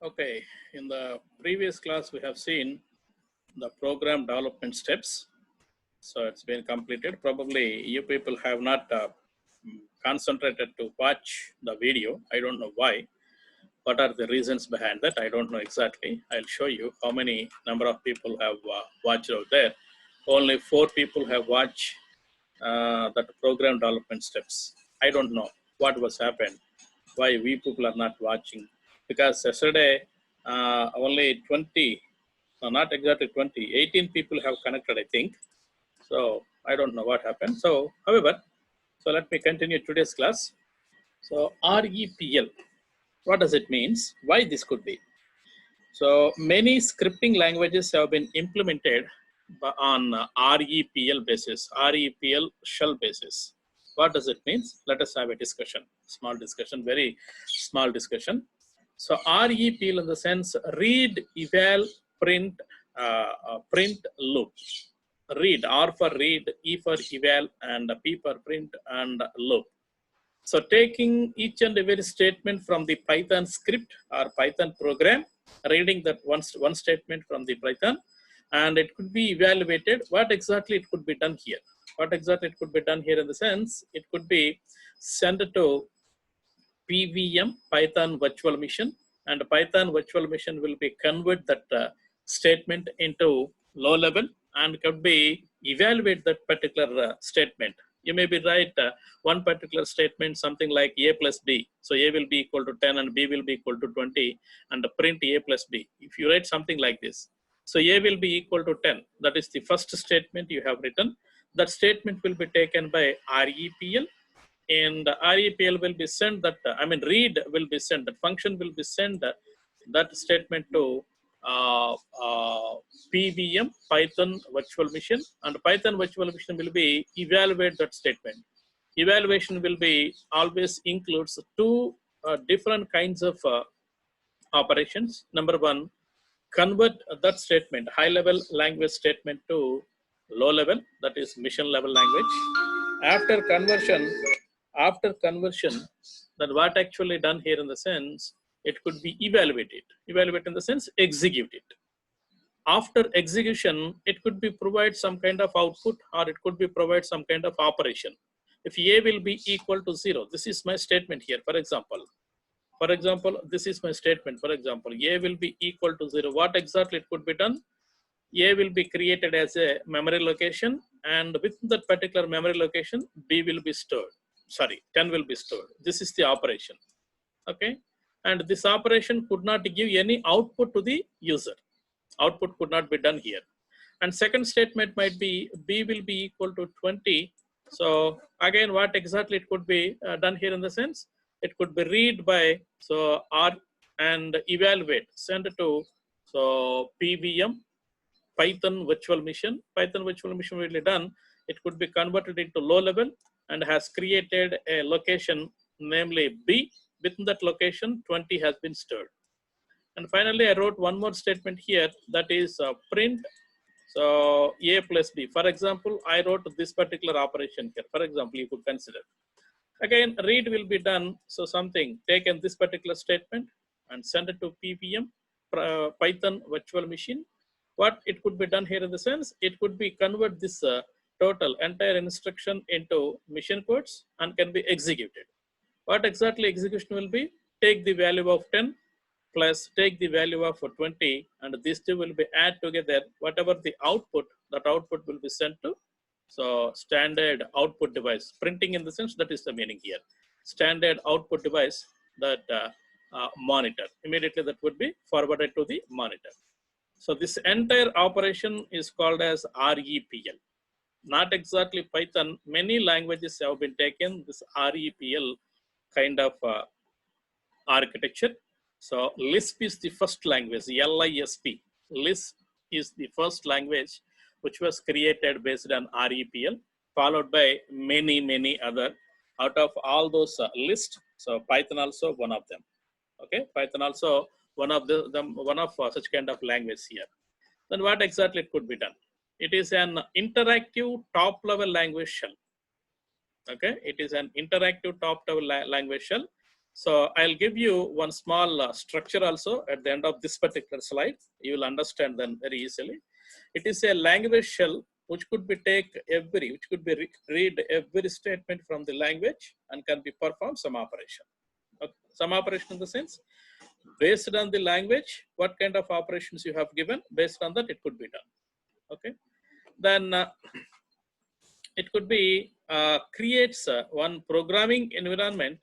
Okay, in the previous class, we have seen the program development steps. So it's been completed. Probably you people have not concentrated to watch the video. I don't know why. What are the reasons behind that? I don't know exactly. I'll show you how many number of people have watched out there. Only 4 people have watched that program development steps. I don't know what was happened, why we people are not watching. Because yesterday, only 20, no, not exactly 20, 18 people have connected, I think. So I don't know what happened. So, however, so let me continue today's class. So REPL, what does it means? Why this could be? So many scripting languages have been implemented on REPL basis, REPL shell basis. What does it mean? Let us have a discussion, small discussion, very small discussion. So REPL in the sense read, eval, print, print loop. Read, R for read, E for eval, and P for print and loop. So taking each and every statement from the Python script or Python program, reading that one statement from the Python, and it could be evaluated what exactly it could be done here. What exactly it could be done here in the sense, it could be sent to PVM, Python virtual machine, and Python virtual machine will be convert that statement into low level and could be evaluate that particular statement. You may be write one particular statement, something like A plus B. So A will be equal to 10 and B will be equal to 20 and print A plus B. If you write something like this, so A will be equal to 10. That is the first statement you have written. That statement will be taken by REPL, and REPL will be sent that, read will be sent, that function will be sent that statement to PVM, Python virtual machine, and Python virtual machine will be evaluate that statement. Evaluation will be always includes two different kinds of operations. Number one, convert that statement, high level language statement to low level, that is mission level language. After conversion, then what actually done here in the sense, it could be evaluated. Evaluate in the sense, execute it. After execution, it could be provide some kind of output, or it could be provide some kind of operation. If A will be equal to 0, this is my statement here. For example, this is my statement. For example, A will be equal to 0. What exactly it could be done? A will be created as a memory location, and within that particular memory location, B will be stored. Sorry, 10 will be stored. This is the operation. Okay, and this operation could not give any output to the user. Output could not be done here. And second statement might be B will be equal to 20. So again, what exactly it could be done here in the sense, it could be read by, so R and evaluate, send to, so PVM, Python virtual machine. Python virtual machine will be done. It could be converted into low level and has created a location, namely B. Within that location, 20 has been stored. And finally, I wrote one more statement here, that is print, so A plus B. For example, I wrote this particular operation here. For example, you could consider. Again, read will be done. So something, taken this particular statement and send it to PVM, Python virtual machine. What it could be done here in the sense, it could be convert this total entire instruction into machine codes and can be executed. What exactly execution will be? Take the value of 10 plus take the value of 20, and these two will be add together. Whatever the output, that output will be sent to, so standard output device. Printing in the sense, that is the meaning here. Standard output device, that monitor. Immediately that would be forwarded to the monitor. So this entire operation is called as REPL. Not exactly Python. Many languages have been taken this REPL kind of architecture. So Lisp is the first language, LISP. Lisp is the first language which was created based on REPL, followed by many other. Out of all those lists, so Python also one of them. Okay, Python also one of such kind of language here. Then what exactly it could be done? It is an interactive top level language shell. Okay, it is an interactive top level language shell. So I'll give you one small structure also at the end of this particular slide. You will understand then very easily. It is a language shell which could be read every statement from the language and can be performed some operation. Okay. Some operation in the sense, based on the language, what kind of operations you have given, based on that it could be done. Okay. Then it could be creates one programming environment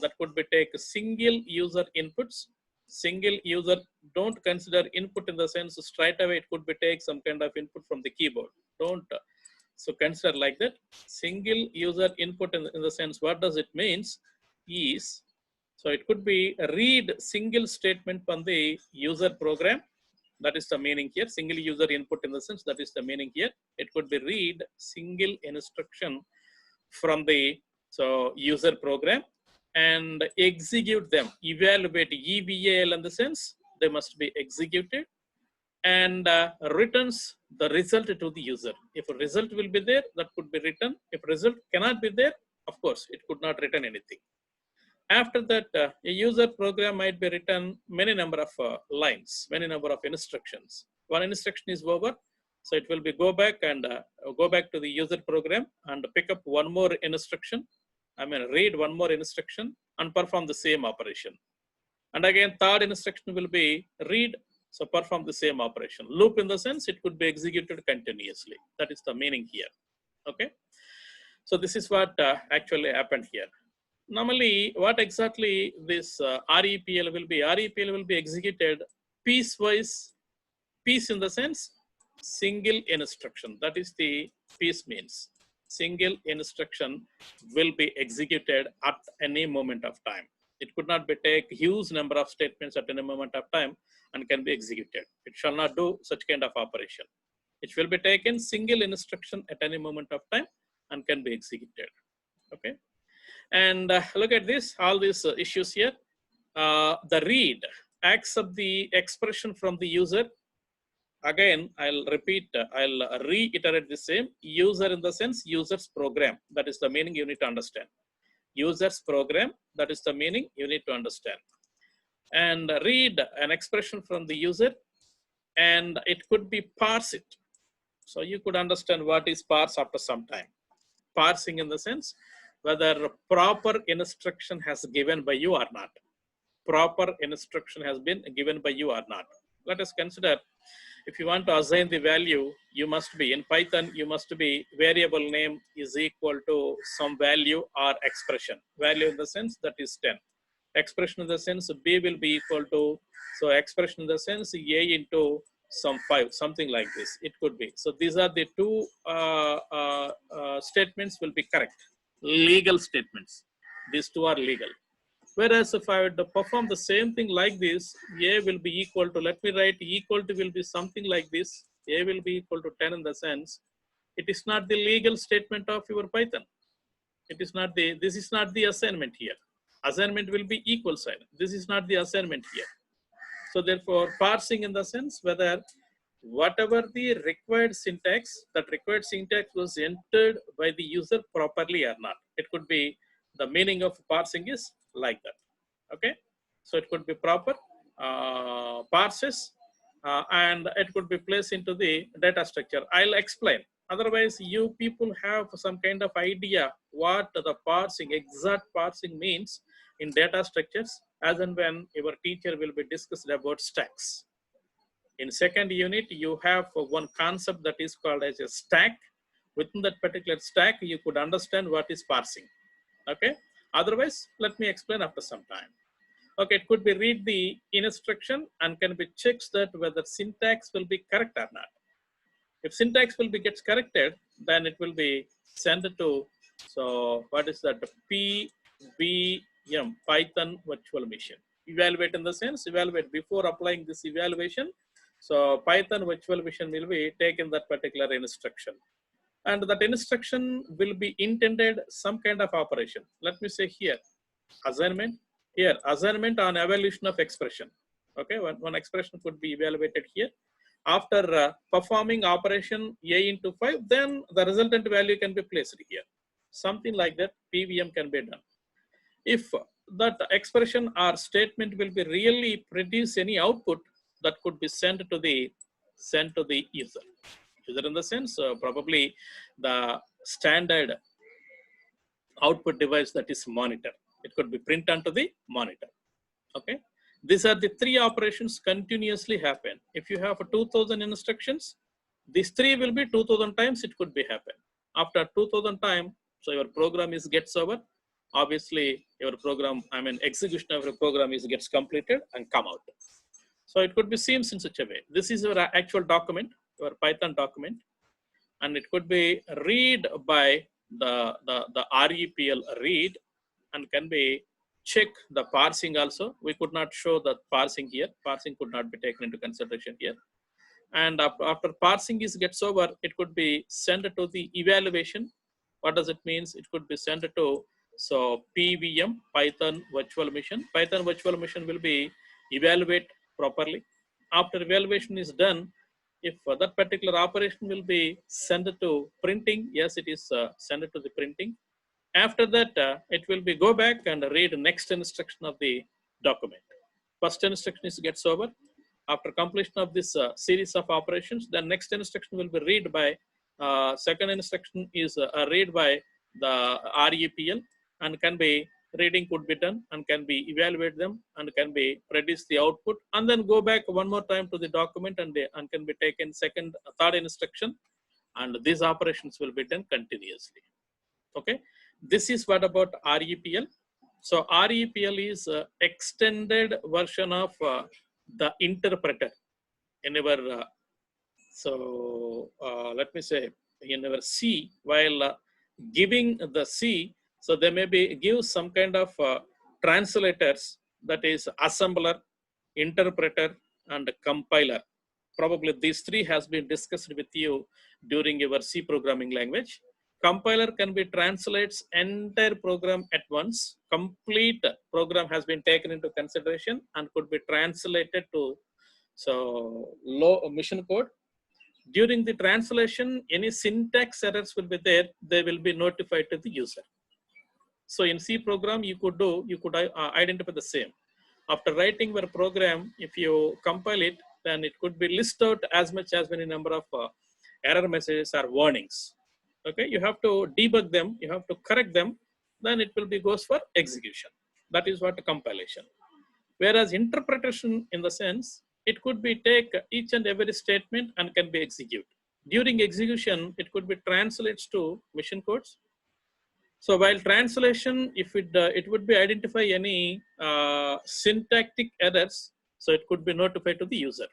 that could be take single user inputs. Single user, don't consider input in the sense straight away it could be take some kind of input from the keyboard. Don't so consider like that. Single user input in the sense, what does it means is, so it could be read single statement from the user program. That is the meaning here. Single user input in the sense, that is the meaning here. It could be read single instruction from the user program and execute them, evaluate EVAL in the sense they must be executed, and returns the result to the user. If a result will be there, that could be written. If result cannot be there, of course it could not return anything. After that, a user program might be written many number of lines, many number of instructions. One instruction is over, so it will be go back to the user program and pick up one more instruction. Read one more instruction and perform the same operation. And again, third instruction will be read, so perform the same operation. Loop in the sense it could be executed continuously. That is the meaning here. Okay. So this is what actually happened here. Normally, what exactly this REPL will be? REPL will be executed piecewise. Piece in the sense single instruction. That is the piece means. Single instruction will be executed at any moment of time. It could not be take huge number of statements at any moment of time and can be executed. It shall not do such kind of operation. It will be taken single instruction at any moment of time and can be executed. Okay. And look at this, all these issues here. The read accept the expression from the user. Again, I'll reiterate the same. User in the sense user's program. That is the meaning you need to understand. User's program, that is the meaning you need to understand. And read an expression from the user, and it could be parse it. So you could understand what is parse after some time. Parsing in the sense whether proper instruction has given by you or not. Proper instruction has been given by you or not. Let us consider, if you want to assign the value, you must be in Python, you must be variable name is equal to some value or expression. Value in the sense that is 10. Expression in the sense B will be equal to, so expression in the sense A into some 5, something like this. It could be. So these are the two statements will be correct. Legal statements. These two are legal. Whereas if I would perform the same thing like this, A will be equal to, let me write equal to will be something like this. A will be equal to 10 in the sense, it is not the legal statement of your Python. It is not the, this is not the assignment here. Assignment will be equal sign. This is not the assignment here. So therefore, parsing in the sense whether whatever the required syntax, that required syntax was entered by the user properly or not. It could be, the meaning of parsing is like that. Okay. So it could be proper parses and it could be placed into the data structure. I'll explain. Otherwise, you people have some kind of idea what the parsing, exact parsing means in data structures, as and when your teacher will be discussed about stacks. In second unit, you have one concept that is called as a stack. Within that particular stack, you could understand what is parsing. Okay. Otherwise, let me explain after some time. Okay, it could be read the instruction and can be checked that whether syntax will be correct or not. If syntax will be gets corrected, then it will be sent to, so what is that? PVM, Python virtual machine. Evaluate in the sense, evaluate before applying this evaluation. So Python virtual machine will be taken that particular instruction. And that instruction will be intended some kind of operation. Let me say here, assignment. Here, assignment on evaluation of expression. Okay, one expression could be evaluated here. After performing operation A into 5, then the resultant value can be placed here. Something like that, PVM can be done. If that expression or statement will be really produce any output, that could be sent to the user. User in the sense, probably the standard output device, that is monitor. It could be print onto the monitor. Okay, these are the three operations continuously happen. If you have 2000 instructions, these three will be 2000 times it could be happen. After 2000 time, so your program is gets over. Obviously your program, I mean execution of your program is gets completed and come out. So it could be seen in such a way. This is your actual document, your Python document, and it could be read by the REPL read, and can be check the parsing also. We could not show the parsing here. Parsing could not be taken into consideration here. And after parsing is gets over, it could be sent to the evaluation. What does it means? It could be sent to, so PVM, Python virtual machine. Python virtual machine will be evaluate properly. After evaluation is done, if that particular operation will be sent to printing, yes, it is sent to the printing. After that, it will be go back and read the next instruction of the document. First instruction is gets over. After completion of this series of operations, the next instruction will be read by, second instruction is read by the REPL, and can be reading could be done and can be evaluate them and can be produce the output, and then go back one more time to the document, and can be taken second, third instruction, and these operations will be done continuously. Okay, this is what about REPL. So REPL is extended version of the interpreter in our let me say, in our C, while giving the C, so they may be give some kind of translators, that is assembler, interpreter, and compiler. Probably these three has been discussed with you during your C programming language. Compiler can be translates entire program at once. Complete program has been taken into consideration and could be translated to, so low mission code. During the translation, any syntax errors will be there. They will be notified to the user. So in C program, you could identify the same. After writing your program, if you compile it, then it could be list out as much as many number of error messages or warnings. Okay, you have to debug them, you have to correct them, then it will be goes for execution. That is what compilation. Whereas interpretation, in the sense, it could be take each and every statement and can be executed. During execution, it could be translates to mission codes. So while translation, if it would be identify any syntactic errors, so it could be notified to the user.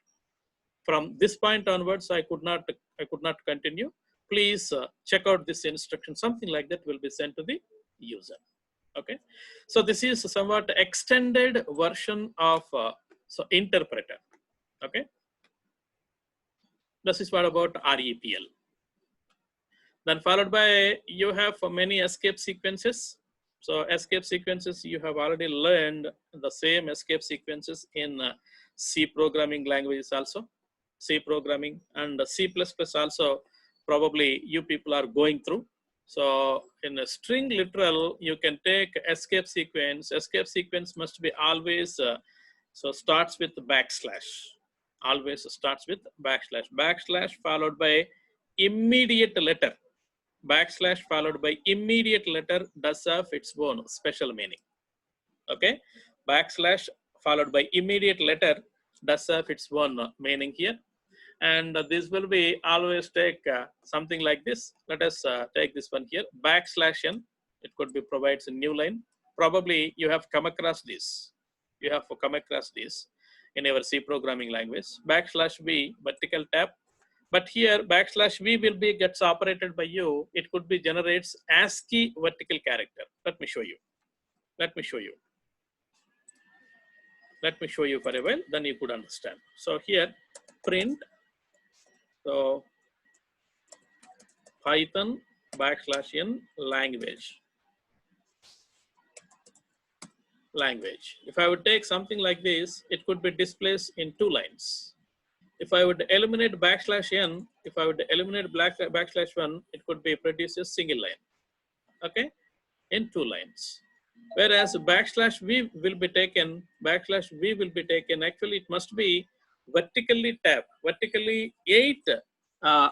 From this point onwards, I could not continue. Please check out this instruction. Something like that will be sent to the user. Okay, so this is somewhat extended version of so interpreter. Okay, this is what about REPL. Then followed by, you have many escape sequences. So escape sequences, you have already learned the same escape sequences in C programming languages also. C programming and C++ also, probably you people are going through. So in a string literal, you can take escape sequence. Escape sequence must be always, so starts with backslash. Always starts with backslash. Backslash followed by immediate letter. Backslash followed by immediate letter does have its own special meaning. Okay, backslash followed by immediate letter does have its own meaning here. And this will be always take something like this. Let us take this one here, backslash n. It could be provides a new line. Probably you have come across this. You have come across this in your C programming language. Backslash v, vertical tab. But here backslash v will be gets operated by you. It could be generates ASCII vertical character. Let me show you. Let me show you. Let me show you very well, then you could understand. So here print, so Python backslash n language. If I would take something like this, it could be displayed in 2 lines. If I would eliminate backslash n, if I would eliminate backslash 1, it could be produce a single line. Okay, in 2 lines. Whereas backslash v will be taken, actually it must be vertically tabbed. Vertically 8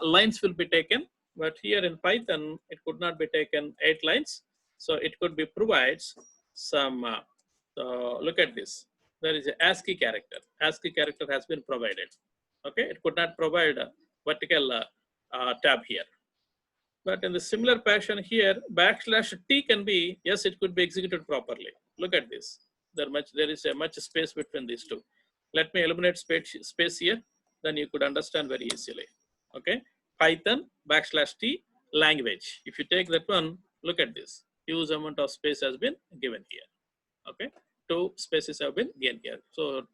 lines will be taken, but here in Python, it could not be taken 8 lines. So it could be provides some, so look at this. There is a ASCII character. ASCII character has been provided. Okay, it could not provide a vertical tab here. But in the similar fashion here, backslash T can be, yes, it could be executed properly. Look at this. There is a much space between these two. Let me eliminate space here, then you could understand very easily. Okay, Python backslash T language. If you take that one, look at this. Huge amount of space has been given here. Okay, 2 spaces have been given here. So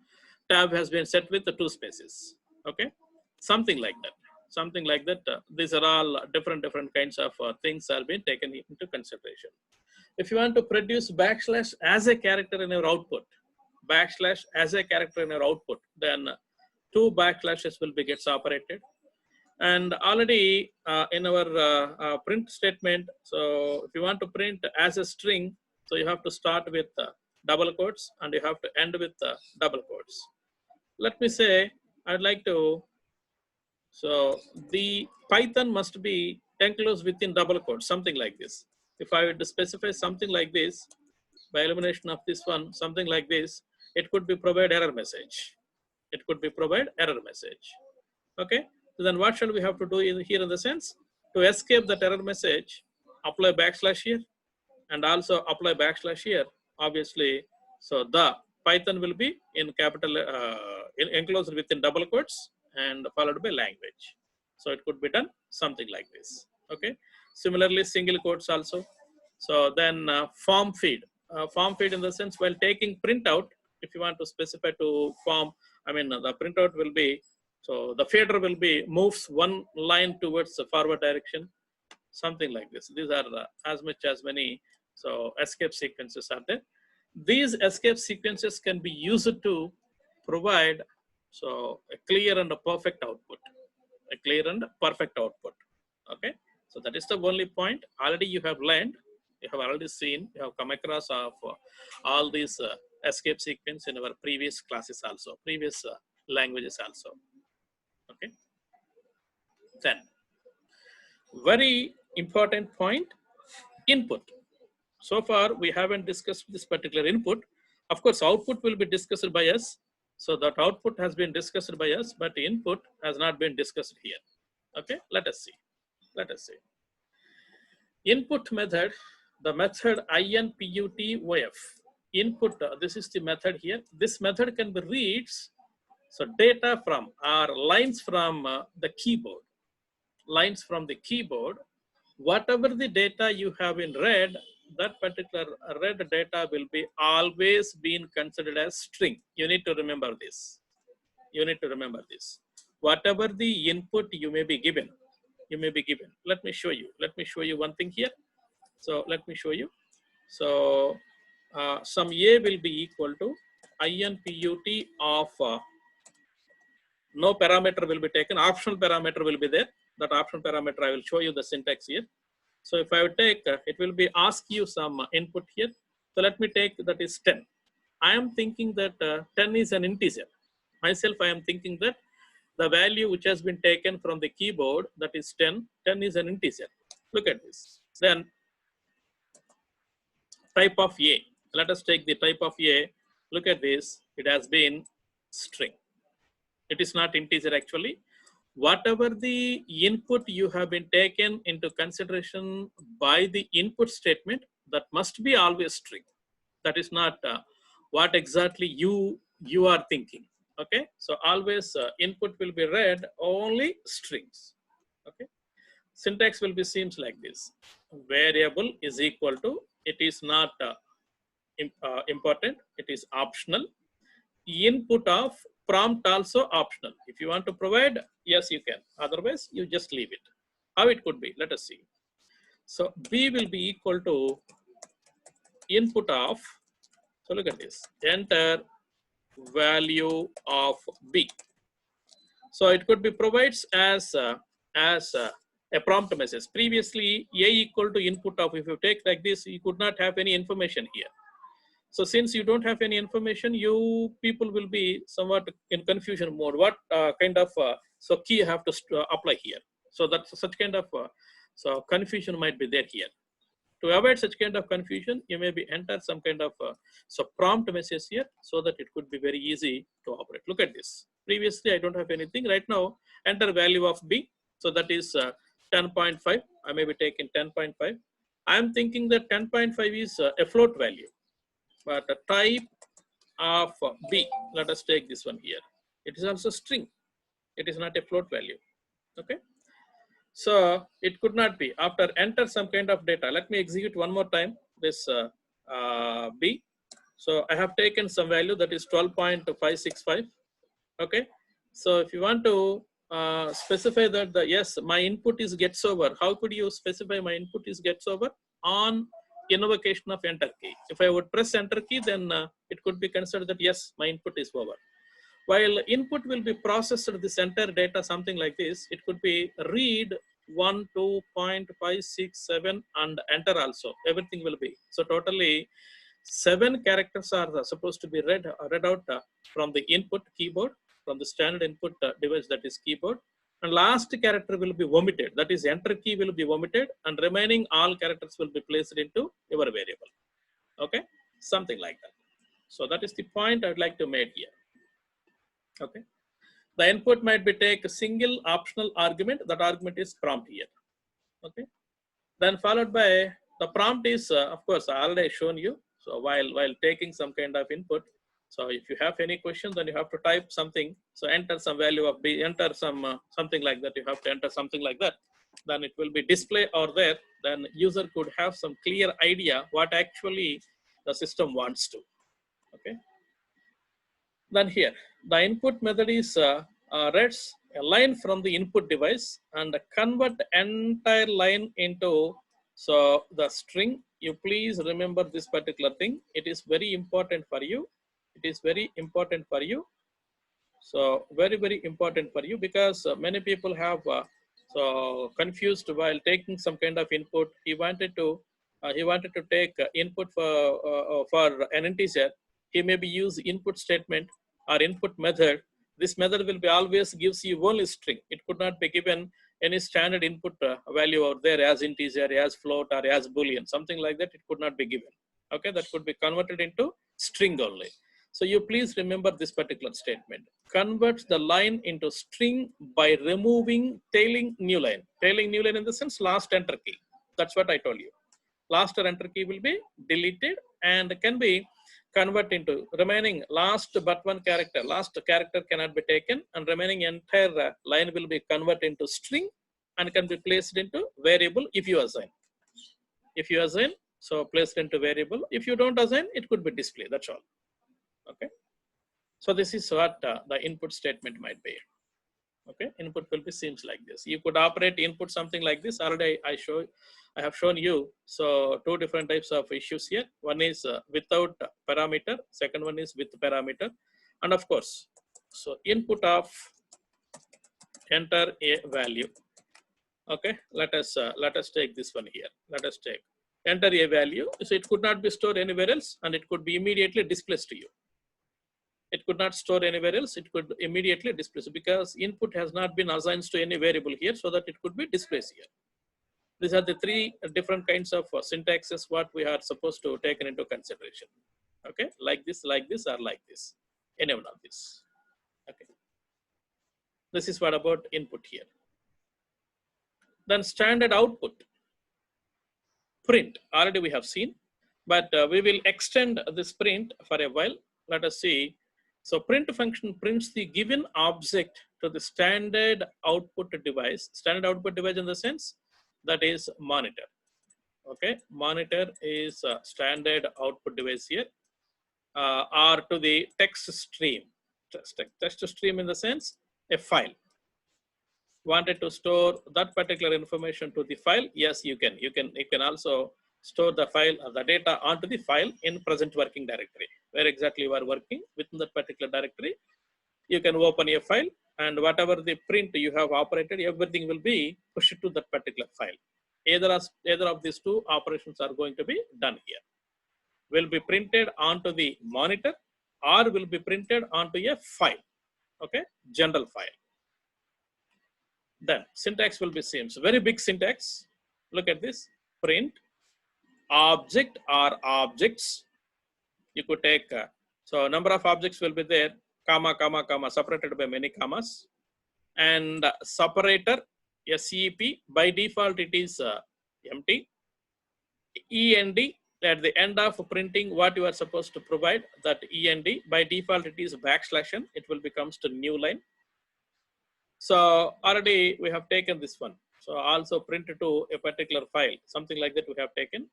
tab has been set with the 2 spaces. Okay, something like that. These are all different kinds of things are being taken into consideration. If you want to produce backslash as a character in your output, then 2 backslashes will be gets operated. And already in our print statement, so if you want to print as a string, so you have to start with double quotes and you have to end with double quotes. Let me say I'd like to, so the Python must be enclosed within double quotes, something like this. If I were to specify something like this, by elimination of this one, something like this, it could be provide error message. Okay, so then what shall we have to do here in the sense? To escape that error message, apply backslash here and also apply backslash here, obviously. So the Python will be in capital, enclosed within double quotes and followed by language. So it could be done something like this. Okay, similarly single quotes also. So then form feed in the sense, while taking printout, if you want to specify to form, I mean the printout will be, so the fader will be moves one line towards the forward direction, something like this. These are as much as many, so escape sequences are there. These escape sequences can be used to provide, so a clear and a perfect output. Okay, so that is the only point. Already you have learned, you have already seen, you have come across of all these escape sequence in our previous classes also, previous languages also. Okay, then very important point, input. So far we haven't discussed this particular input. Of course output will be discussed by us, so that output has been discussed by us, but input has not been discussed here. Okay, let us see. Input method, the method input input, this is the method here. This method can be reads, so data from or lines from the keyboard. Whatever the data you have in read, that particular read data will be always being considered as string. You need to remember this. Whatever the input you may be given. Let me show you one thing here. So let me show you. So some a will be equal to input of no parameter will be taken, optional parameter will be there. That optional parameter, I will show you the syntax here. So if I would take, it will be ask you some input here. So let me take that is 10. I am thinking that 10 is an integer. Myself, I am thinking that the value which has been taken from the keyboard, that is 10 is an integer. Look at this. Then type of A. Let us take the type of A. Look at this. It has been string. It is not integer actually. Whatever the input you have been taken into consideration by the input statement, that must be always string. That is not what exactly you are thinking. Okay, so always input will be read only strings. Okay, syntax will be seems like this. Variable is equal to, it is not important, it is optional. Input of prompt also optional. If you want to provide, yes you can, otherwise you just leave it. How it could be, let us see. So b will be equal to input of, so look at this, enter value of b. So it could be provides as a prompt message. Previously a equal to input of, if you take like this, you could not have any information here. So since you don't have any information, you people will be somewhat in confusion mode. What kind of so key you have to apply here? So that such kind of so confusion might be there here. To avoid such kind of confusion, you may be enter some kind of so prompt message here so that it could be very easy to operate. Look at this. Previously, I don't have anything. Right now, enter value of B. So that is 10.5. I may be taking 10.5. I am thinking that 10.5 is a float value, but the type of B, let us take this one here. It is also string. It is not a float value. Okay. So it could not be. After enter some kind of data, let me execute one more time this B. So I have taken some value that is 12.565. Okay. So if you want to specify that the yes, my input is gets over. How could you specify my input is gets over? On invocation of enter key. If I would press enter key, then it could be considered that yes, my input is over. While input will be processed this entire data, something like this, it could be read 1, 2.567 and enter also. Everything will be. So totally 7 characters are supposed to be read out from the input keyboard, from the standard input device, that is keyboard. And last character will be omitted. That is enter key will be omitted, and remaining all characters will be placed into your variable. Okay, something like that. So that is the point I would like to make here. Okay. The input might be take a single optional argument. That argument is prompt here. Okay. Then followed by the prompt is of course I already shown you. So while taking some kind of input. So if you have any question, then you have to type something. So enter some value of B, enter some something like that. You have to enter something like that. Then it will be display or there. Then user could have some clear idea what actually the system wants to. Okay. Then here, the input method is reads a line from the input device and convert entire line into so the string. You please remember this particular thing. It is very important for you. It is very important for you. So very important for you because many people have so confused while taking some kind of input. He wanted to take input for an integer. He maybe use input statement or input method. This method will be always gives you only string. It could not be given any standard input value out there as integer, as float, or as boolean, something like that. It could not be given. Okay, that could be converted into string only. So you please remember this particular statement. Converts the line into string by removing tailing new line. Tailing new line in the sense last enter key. That's what I told you. Last enter key will be deleted and can be convert into remaining last but one character. Last character cannot be taken and remaining entire line will be converted into string and can be placed into variable if you assign. If you assign, so placed into variable. If you don't assign, it could be display. That's all. Okay. So this is what the input statement might be. Okay. Input will be seems like this. You could operate input something like this. Already I have shown you. So 2 different types of issues here. One is without parameter. Second one is with parameter. And of course, so input of enter a value. Okay. Let us take this one here. Let us take enter a value. So it could not be stored anywhere else and it could be immediately displayed to you. It could not store anywhere else. It could immediately display because input has not been assigned to any variable here so that it could be displayed here. These are the 3 different kinds of syntaxes what we are supposed to take into consideration. Okay, like this, or like this. Any one of this. Okay. This is what about input here. Then standard output. Print. Already we have seen, but we will extend this print for a while. Let us see. So print function prints the given object to the standard output device. Standard output device in the sense that is monitor. Okay, monitor is a standard output device here, or to the text stream. Text stream in the sense a file. Wanted to store that particular information to the file? Yes, you can. You can also store the file or the data onto the file in present working directory. Where exactly you are working within that particular directory, you can open a file and whatever the print you have operated, everything will be pushed to that particular file. Either of these 2 operations are going to be done here. will be printed onto the monitor or will be printed onto a file, okay, general file. Then syntax will be same. So very big syntax. Look at this, print object or objects. You could take, so number of objects will be there, comma, comma, comma, separated by many commas. And separator, SEP, by default it is empty. END, at the end of printing what you are supposed to provide, that END, by default it is \n, it will becomes to new line. So already we have taken this one. So also print to a particular file, something like that we have taken.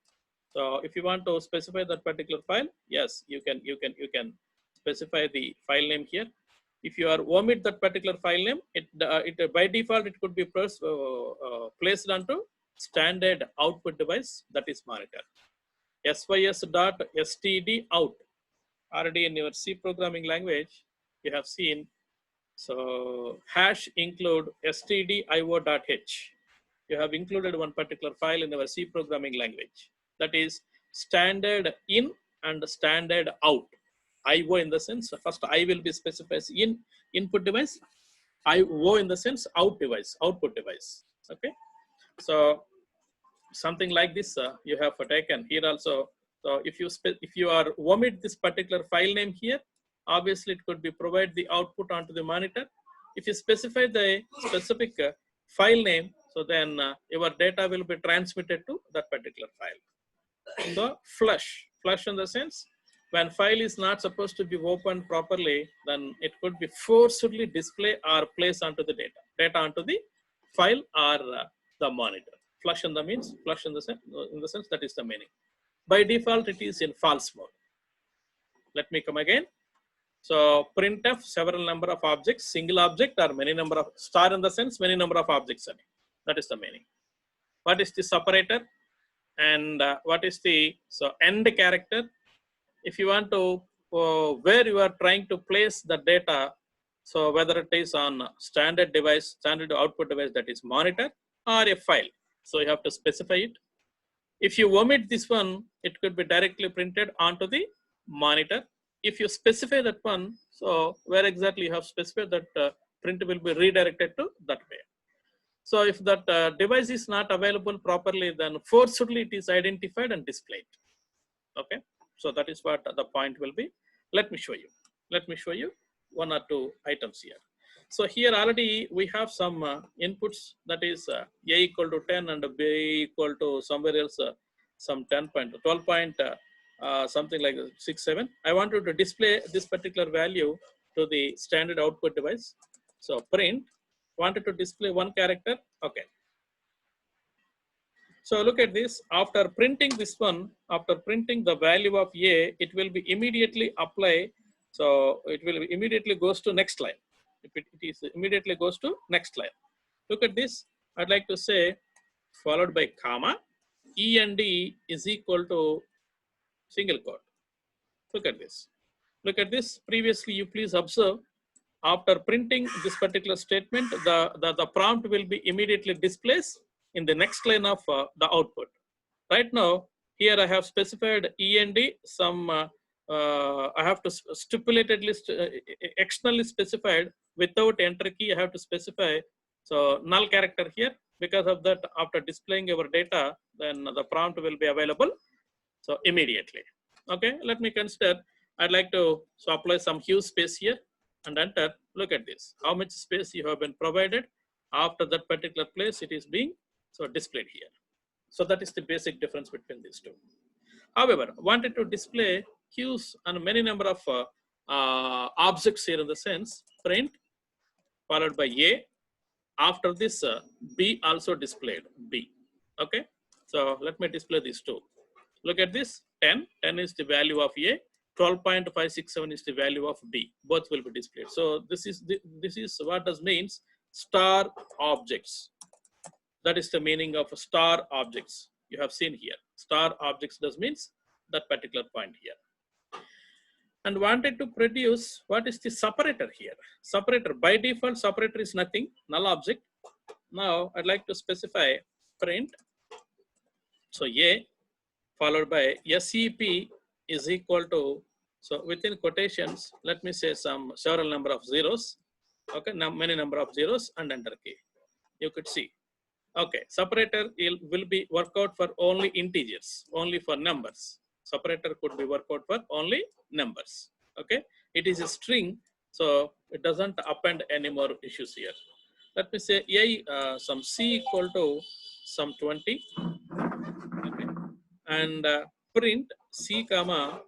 So if you want to specify that particular file, yes, you can specify the file name here. If you are omit that particular file name, it by default it could be placed onto standard output device, that is monitor. sys.std out, already in your C programming language you have seen. So hash include stdio.h. You have included one particular file in our C programming language, that is standard in and standard out. IO in the sense, first I will be specified in input device, IO in the sense out device, output device. Okay, so something like this you have taken here also. So if you are omit this particular file name here, obviously it could be provide the output onto the monitor. If you specify the specific file name, so then your data will be transmitted to that particular file. So flush in the sense, when file is not supposed to be opened properly, then it could be forcibly display or place onto the data onto the file or the monitor. Flush in the means, flush in the sense that is the meaning. By default it is in false mode. Let me come again. So printf several number of objects, single object or many number of, star in the sense many number of objects. That is the meaning. What is the separator and what is the end character? If you want to where you are trying to place the data, so whether it is on standard device, standard output device, that is monitor, or a file, so you have to specify it. If you omit this one, it could be directly printed onto the monitor. If you specify that one, so where exactly you have specified that print will be redirected to that way. So if that device is not available properly, then forcibly it is identified and displayed. Okay, so that is what the point will be. Let me show you. Let me show you one or two items here. So here already we have some inputs, that is a equal to 10 and b equal to somewhere else some 10 point, 12 point something like 6, 7. I wanted to display this particular value to the standard output device. So print, wanted to display one character. Okay. So look at this, after printing this one, after printing the value of A, it will be immediately apply. So it will immediately goes to next line. If it is immediately goes to next line. Look at this, I'd like to say followed by comma, END is equal to single quote. Look at this. Look at this. Previously, you please observe, after printing this particular statement, the prompt will be immediately displayed in the next line of the output. Right now, here I have specified END, some I have to stipulatedly externally specified without enter key. I have to specify so null character here. Because of that, after displaying our data, then the prompt will be available so immediately. Okay, let me consider. I'd like to apply some hue space here and enter. Look at this. How much space you have been provided after that particular place it is being so displayed here. So that is the basic difference between these two. However, wanted to display hues and many number of objects here in the sense print followed by A. After this, B also displayed B. Okay, so let me display these two. Look at this, 10 is the value of A, 12.567 is the value of B. Both will be displayed. So this is what does means star objects. That is the meaning of star objects. You have seen here. Star objects does means that particular point here. And wanted to produce what is the separator here. Separator, by default, separator is nothing, null object. Now I'd like to specify print. So A followed by SEP is equal to, so within quotations, let me say some several number of zeros. Okay, now many number of zeros and enter key. You could see. Okay, separator will be work out for only integers, only for numbers. Separator could be work out for only numbers. Okay, it is a string, so it doesn't append any more issues here. Let me say some c equal to some 20. Okay, and print c comma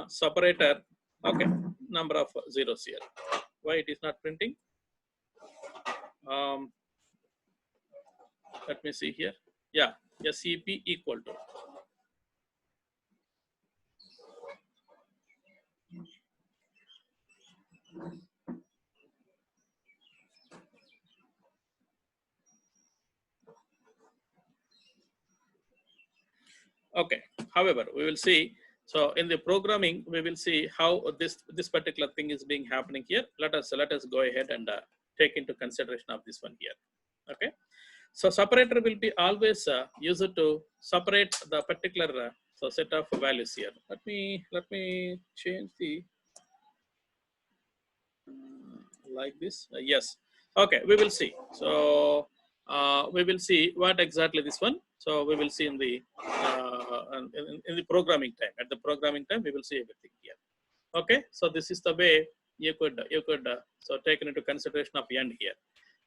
separator. Okay, number of zeros here. Why it is not printing? Um, let me see here. Yeah, SCP equal to. Okay. However, we will see. So in the programming, we will see how this particular thing is being happening here. Let us go ahead and take into consideration of this one here. Okay. So separator will be always used to separate the particular so set of values here. Let me change the like this. Yes. Okay. We will see. So we will see what exactly this one. So we will see in the in the programming time. At the programming time, we will see everything here. Okay. So this is the way you could so take into consideration of end here.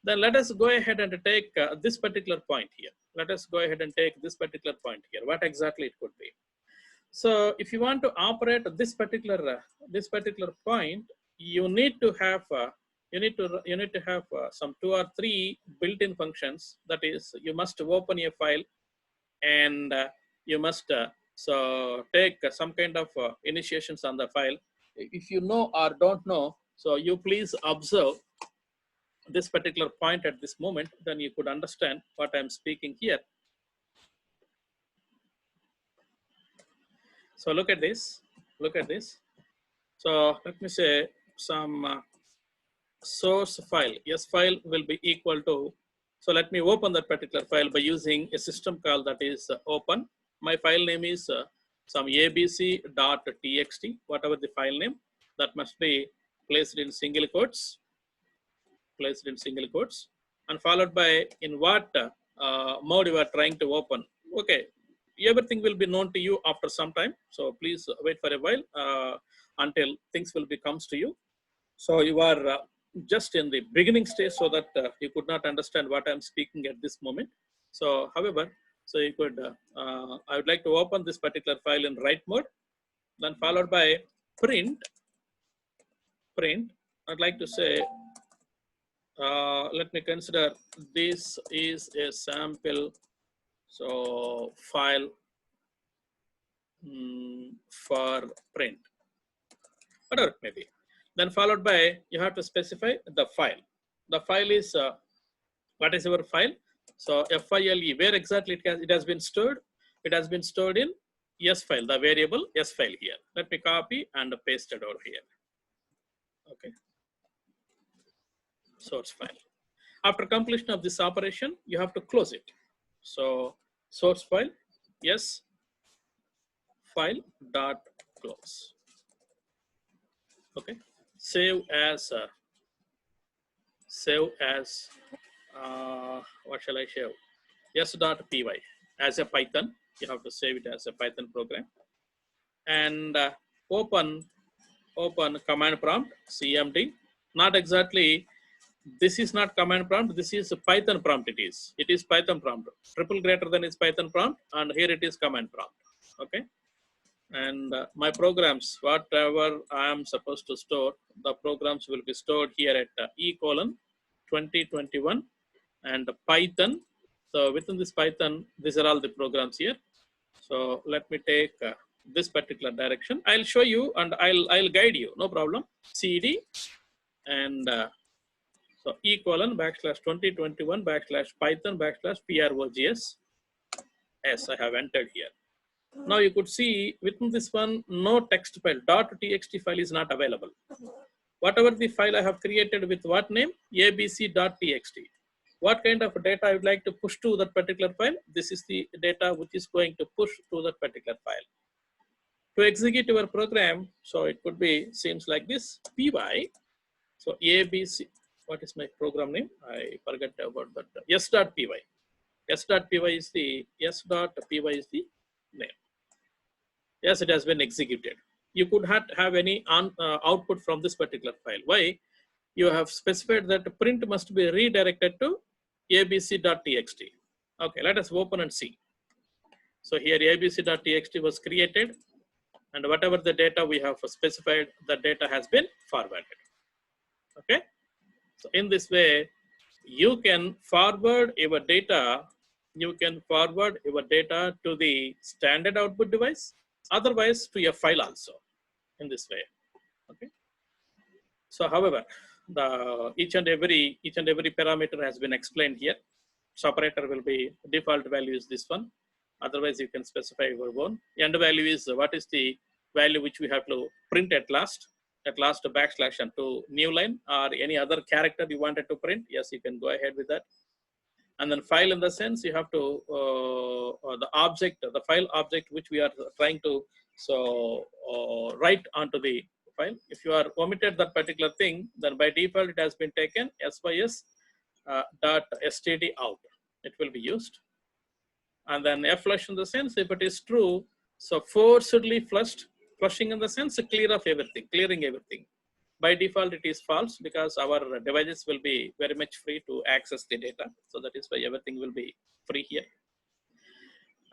Then let us go ahead and take this particular point here. Let us go ahead and take this particular point here. What exactly it could be. So if you want to operate this particular point, you need to have some 2 or 3 built-in functions. That is, you must open a file and you must so take some kind of initiations on the file. If you know or don't know, so you please observe this particular point at this moment, then you could understand what I'm speaking here. So look at this. So let me say some source file. Yes, file will be equal to. So let me open that particular file by using a system call that is open. My file name is some abc.txt, whatever the file name, that must be placed in single quotes, and followed by in what mode you are trying to open. Okay, everything will be known to you after some time. So please wait for a while until things will be comes to you. So you are just in the beginning stage, so that you could not understand what I'm speaking at this moment. So however, so you could, I would like to open this particular file in write mode, then followed by print. I'd like to say, let me consider this is a sample, so file for print, whatever it may be. Then followed by, you have to specify the file. The file is, what is your file? So FILE, where exactly it has been stored? It has been stored in S file, the variable S file here. Let me copy and paste it over here. Okay. Source file. After completion of this operation, you have to close it. So source file, yes, file dot close. Okay. Save as what shall I save? S.py as a Python. You have to save it as a Python program, and open command prompt cmd. Not exactly, this is not command prompt, this is a Python prompt. It is Python prompt. Triple greater than is Python prompt, and here it is command prompt. Okay. And my programs, whatever I am supposed to store, the programs will be stored here at E:2021 and Python. So within this Python, these are all the programs here. So let me take this particular direction. I'll show you and I'll guide you. No problem. CD and so E:2021 /Python/progs. Yes, I have entered here. Now you could see within this one, no text file, .txt file is not available. Whatever the file I have created with what name? abc.txt. What kind of data I would like to push to that particular file? This is the data which is going to push to that particular file. To execute your program, so it could be seems like this py. So ABC, what is my program name? I forgot about that. S.py. S.py is the name. Yes, it has been executed. You could have any output from this particular file. Why? You have specified that print must be redirected to abc.txt. Okay, let us open and see. So here abc.txt was created, and whatever the data we have specified, the data has been forwarded. Okay, so in this way, you can forward your data. You can forward your data to the standard output device, otherwise to a file also. In this way, okay. So, however, the each and every parameter has been explained here. Separator will be default value is this one. Otherwise, you can specify your own. End value is what is the value which we have to print at last backslash and to new line or any other character you wanted to print. Yes, you can go ahead with that. And then file in the sense you have to the file object which we are trying to write onto the file. If you are omitted that particular thing, then by default it has been taken sys dot std out. It will be used. And then flush in the sense if it is true, so forcibly flushing in the sense clearing everything. By default, it is false because our devices will be very much free to access the data. So that is why everything will be free here.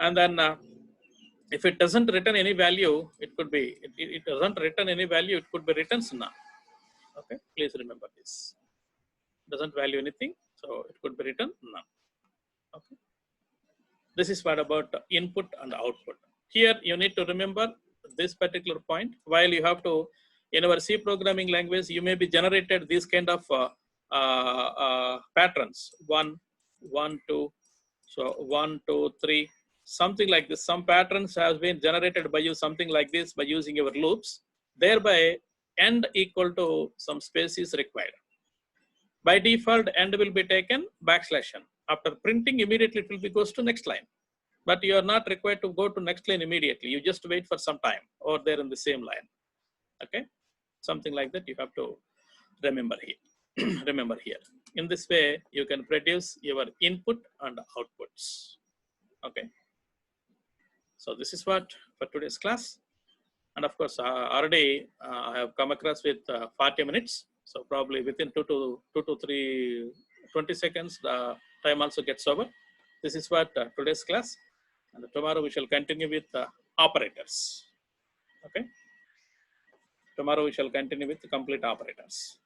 And then if it doesn't return any value, it could be, it doesn't return any value, it could be written none. Okay, please remember this. Doesn't value anything, so it could be written none. Okay. This is what about input and output. Here you need to remember this particular point. While you have to, in our C programming language, you may be generated these kind of patterns. 1, 1, 2, so 1, 2, 3, something like this. Some patterns have been generated by you, something like this, by using your loops. Thereby, end equal to some space is required. By default, end will be taken backslash n. After printing, immediately it will be goes to next line. But you are not required to go to next line immediately. You just wait for some time or they're in the same line. Okay, something like that you have to remember here. Remember here. In this way, you can produce your input and outputs. Okay. So this is what for today's class. And of course, already I have come across with 40 minutes. So probably within 2 to 3, 20 seconds, the time also gets over. This is what today's class. And tomorrow we shall continue with operators. Okay. Tomorrow we shall continue with complete operators.